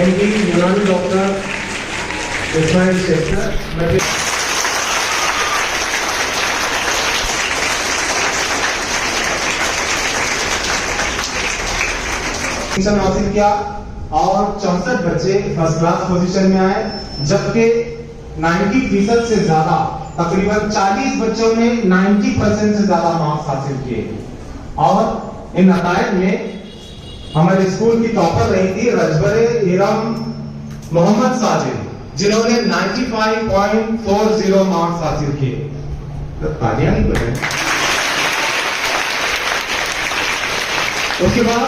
MD यूनानी doctor Ismail Sheikh sir. हासिल किया और 64 बच्चे फर्स्ट क्लास पोजीशन में आए, जबकि 90% से ज्यादा तकरीबन 40 बच्चों ने 90% से ज्यादा मार्क्स हासिल किए। और इन नतायज में हमारे स्कूल की टॉपर रही थी रजबरे इरम मोहम्मद साजिद, जिन्होंने 95.40 मार्क्स हासिल किए। तो तालियां नहीं बजाएं। उसके बाद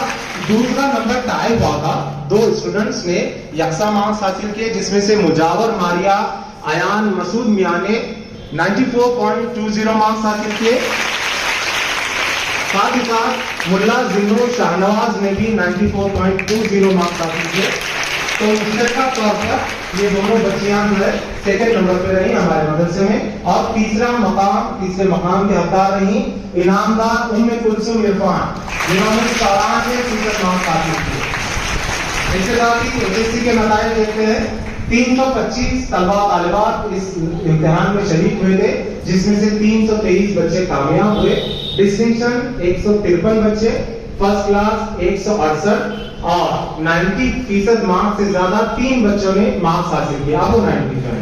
दूसरा नंबर टाई हुआ था, 2 स्टूडेंट्स ने यकसा मार्क्स हासिल किए, जिसमें से मुजावर मारिया अयान मसूद मियां ने 94.20 मार्क्स हासिल किए। साथ ही साथ मुल्ला जिन्नो शाहनवाज ने भी 94.20 मार्क्स हासिल किए। तो मुश्तरका तौर पर ये दोनों बच्चियां जो है सेकंड नंबर पे रही हमारे मदरसे में, और तीसरे मकाम के हकदार रही इनामदार उम्मे कुलसुम इरफान, जिन्होंने 84% मार्क्स हासिल किए। इसके साथ ही एचएससी के नतायज देखते हैं, 325 तलबा तालिबात इस इम्तिहान में शरीक हुए थे, जिसमें से 323 बच्चे कामयाब हुए। डिस्टिंक्शन 153 बच्चे, फर्स्ट क्लास 168 और 90% मार्क्स से ज्यादा 3 बच्चों ने मार्क्स हासिल किया। अब 90 जो है